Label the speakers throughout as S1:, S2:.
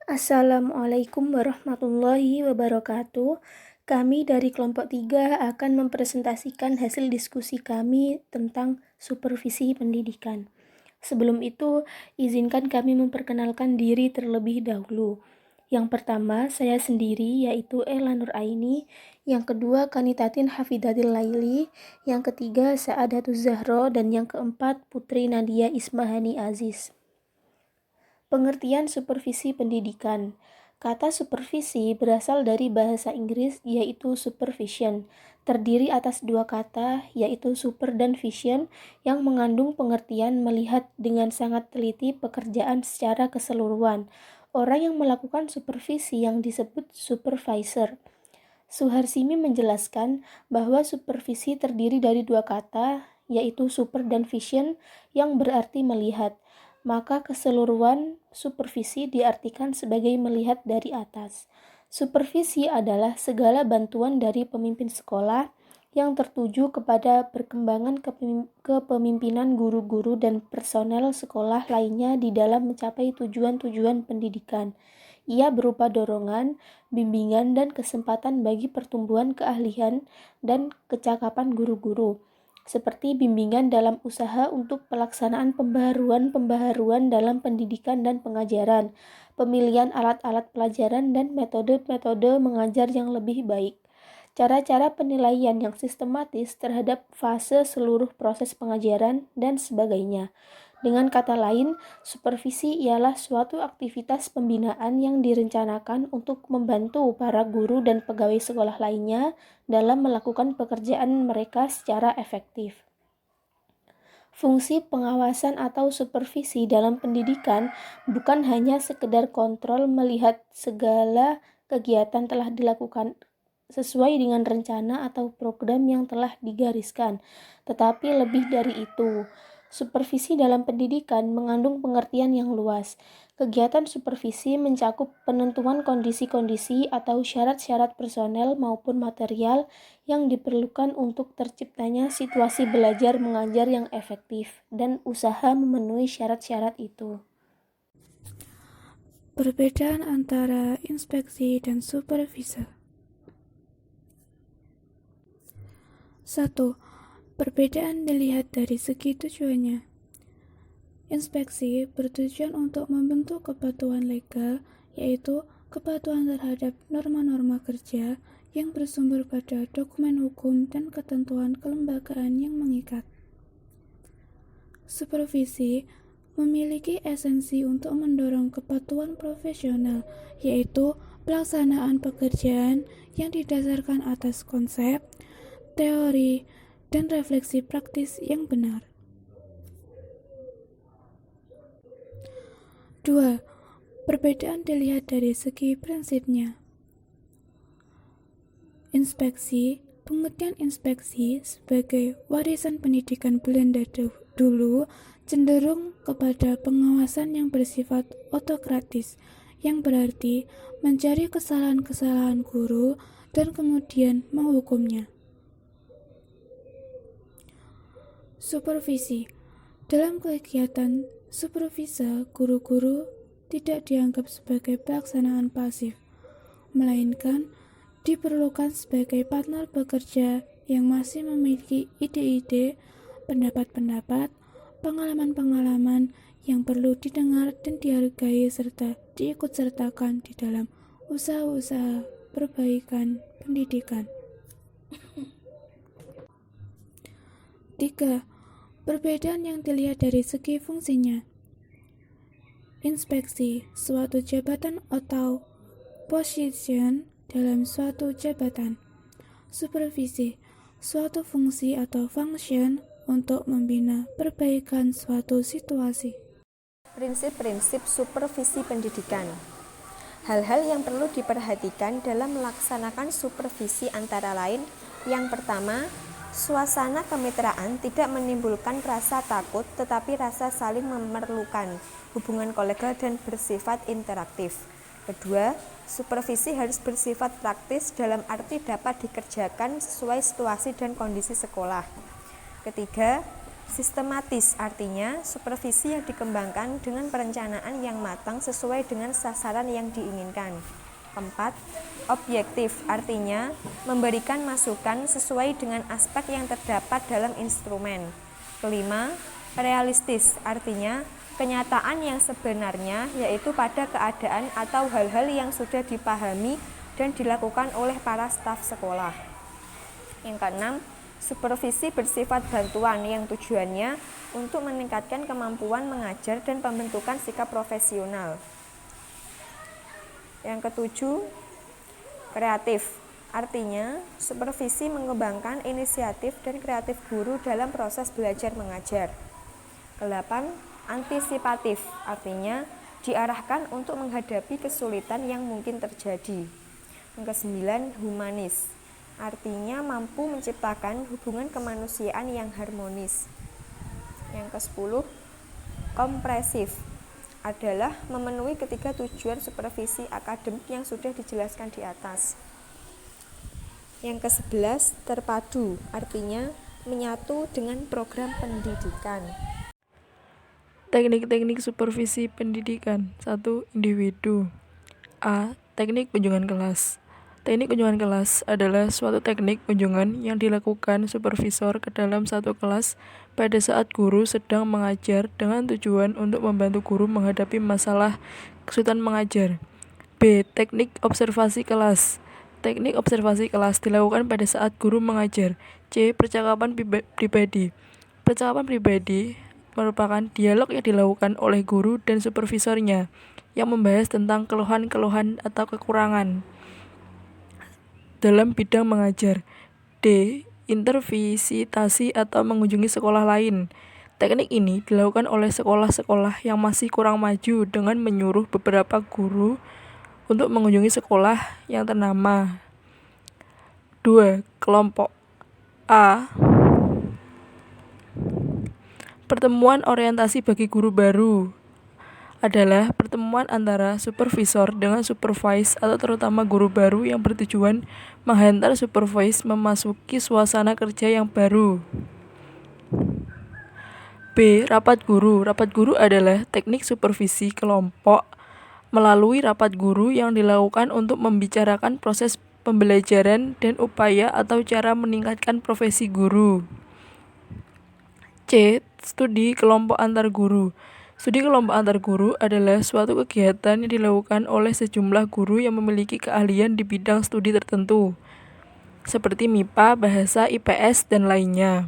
S1: Assalamualaikum warahmatullahi wabarakatuh. Kami dari kelompok 3 akan mempresentasikan hasil diskusi kami tentang supervisi pendidikan. Sebelum itu, izinkan kami memperkenalkan diri terlebih dahulu. Yang pertama, saya sendiri yaitu Ela Nuraini. Yang kedua, Kanitatin Hafidatil Laili. Yang ketiga, Sa'adatuz Zahro. Dan yang keempat, Putri Nadia Ismahani Aziz. Pengertian supervisi pendidikan. Kata supervisi berasal dari bahasa Inggris yaitu supervision, terdiri atas dua kata yaitu super dan vision yang mengandung pengertian melihat dengan sangat teliti pekerjaan secara keseluruhan. Orang yang melakukan supervisi yang disebut supervisor. Suharsimi menjelaskan bahwa supervisi terdiri dari dua kata yaitu super dan vision yang berarti melihat. Maka keseluruhan supervisi diartikan sebagai melihat dari atas. Supervisi adalah segala bantuan dari pemimpin sekolah yang tertuju kepada perkembangan kepemimpinan guru-guru dan personel sekolah lainnya di dalam mencapai tujuan-tujuan pendidikan. Ia berupa dorongan, bimbingan, dan kesempatan bagi pertumbuhan keahlian dan kecakapan guru-guru, seperti bimbingan dalam usaha untuk pelaksanaan pembaharuan dalam pendidikan dan pengajaran, pemilihan alat-alat pelajaran dan metode-metode mengajar yang lebih baik, cara-cara penilaian yang sistematis terhadap fase seluruh proses pengajaran, dan sebagainya. Dengan kata lain, supervisi ialah suatu aktivitas pembinaan yang direncanakan untuk membantu para guru dan pegawai sekolah lainnya dalam melakukan pekerjaan mereka secara efektif. Fungsi pengawasan atau supervisi dalam pendidikan bukan hanya sekedar kontrol melihat segala kegiatan telah dilakukan sesuai dengan rencana atau program yang telah digariskan, tetapi lebih dari itu. Supervisi dalam pendidikan mengandung pengertian yang luas. Kegiatan supervisi mencakup penentuan kondisi-kondisi atau syarat-syarat personel maupun material yang diperlukan untuk terciptanya situasi belajar mengajar yang efektif dan usaha memenuhi syarat-syarat itu.
S2: Perbedaan antara inspeksi dan supervisor. 1. Perbedaan dilihat dari segi tujuannya. Inspeksi bertujuan untuk membentuk kepatuhan legal, yaitu kepatuhan terhadap norma-norma kerja yang bersumber pada dokumen hukum dan ketentuan kelembagaan yang mengikat. Supervisi memiliki esensi untuk mendorong kepatuhan profesional, yaitu pelaksanaan pekerjaan yang didasarkan atas konsep, teori, dan refleksi praktis yang benar. 2. Perbedaan dilihat dari segi prinsipnya. Inspeksi, pengertian inspeksi sebagai warisan pendidikan Belanda dulu cenderung kepada pengawasan yang bersifat otokratis, yang berarti mencari kesalahan-kesalahan guru dan kemudian menghukumnya. Supervisi. Dalam kegiatan supervise, guru-guru tidak dianggap sebagai pelaksanaan pasif, melainkan diperlukan sebagai partner bekerja yang masih memiliki ide-ide, pendapat-pendapat, pengalaman-pengalaman yang perlu didengar dan dihargai serta diikutsertakan di dalam usaha-usaha perbaikan pendidikan. 3. Perbedaan yang dilihat dari segi fungsinya. Inspeksi, suatu jabatan atau position dalam suatu jabatan. Supervisi, suatu fungsi atau function untuk membina perbaikan suatu situasi.
S3: Prinsip-prinsip supervisi pendidikan. Hal-hal yang perlu diperhatikan dalam melaksanakan supervisi antara lain: yang pertama, suasana kemitraan tidak menimbulkan rasa takut tetapi rasa saling memerlukan, hubungan kolegial dan bersifat interaktif. Kedua, supervisi harus bersifat praktis dalam arti dapat dikerjakan sesuai situasi dan kondisi sekolah. Ketiga, Sistematis artinya supervisi yang dikembangkan dengan perencanaan yang matang sesuai dengan sasaran yang diinginkan. 4. Objektif artinya memberikan masukan sesuai dengan aspek yang terdapat dalam instrumen. 5. Realistis artinya kenyataan yang sebenarnya, yaitu pada keadaan atau hal-hal yang sudah dipahami dan dilakukan oleh para staf sekolah. Yang keenam, supervisi bersifat bantuan yang tujuannya untuk meningkatkan kemampuan mengajar dan pembentukan sikap profesional. Yang ketujuh, kreatif. Artinya, supervisi mengembangkan inisiatif dan kreatif guru dalam proses belajar mengajar. 8. Antisipatif. Artinya, diarahkan untuk menghadapi kesulitan yang mungkin terjadi. Yang ke-9, humanis. Artinya, mampu menciptakan hubungan kemanusiaan yang harmonis. Yang ke-10, kompresif. Adalah memenuhi ketiga tujuan supervisi akademik yang sudah dijelaskan di atas. Yang ke-11, terpadu, artinya menyatu dengan program pendidikan.
S2: Teknik-teknik supervisi pendidikan. 1. Individu. A. Teknik kunjungan kelas. Teknik kunjungan kelas adalah suatu teknik kunjungan yang dilakukan supervisor ke dalam satu kelas pada saat guru sedang mengajar dengan tujuan untuk membantu guru menghadapi masalah kesulitan mengajar. B. Teknik observasi kelas. Teknik observasi kelas dilakukan pada saat guru mengajar. C. Percakapan pribadi. Percakapan pribadi merupakan dialog yang dilakukan oleh guru dan supervisornya yang membahas tentang keluhan-keluhan atau kekurangan dalam bidang mengajar. D. Intervisitasi atau mengunjungi sekolah lain. Teknik ini dilakukan oleh sekolah-sekolah yang masih kurang maju dengan menyuruh beberapa guru untuk mengunjungi sekolah yang ternama. 2. Kelompok A. Pertemuan orientasi bagi guru baru adalah pertemuan antara supervisor dengan supervise atau terutama guru baru yang bertujuan menghantar supervise memasuki suasana kerja yang baru. B. Rapat guru. Rapat guru adalah teknik supervisi kelompok melalui rapat guru yang dilakukan untuk membicarakan proses pembelajaran dan upaya atau cara meningkatkan profesi guru. C. Studi kelompok antar guru. Studi kelompok antar guru adalah suatu kegiatan yang dilakukan oleh sejumlah guru yang memiliki keahlian di bidang studi tertentu, seperti MIPA, bahasa, IPS, dan lainnya.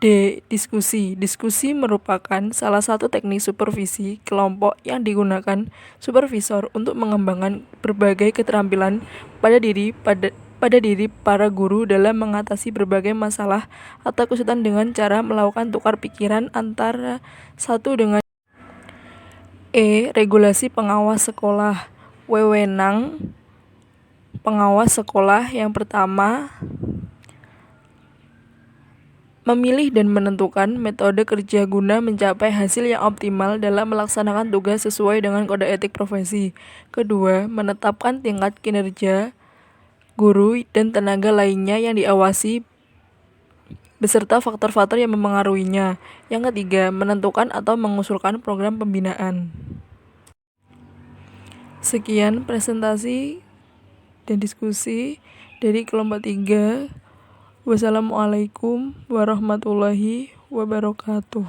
S2: D. Diskusi. Diskusi merupakan salah satu teknik supervisi kelompok yang digunakan supervisor untuk mengembangkan berbagai keterampilan pada diri para guru dalam mengatasi berbagai masalah atau kesulitan dengan cara melakukan tukar pikiran antara satu dengan E. Regulasi pengawas sekolah. Wewenang pengawas sekolah yang pertama memilih dan menentukan metode kerja guna mencapai hasil yang optimal dalam melaksanakan tugas sesuai dengan kode etik profesi. Kedua, menetapkan tingkat kinerja guru dan tenaga lainnya yang diawasi beserta faktor-faktor yang memengaruhinya. Yang ketiga, menentukan atau mengusulkan program pembinaan. Sekian presentasi dan diskusi dari kelompok 3. Wassalamualaikum warahmatullahi wabarakatuh.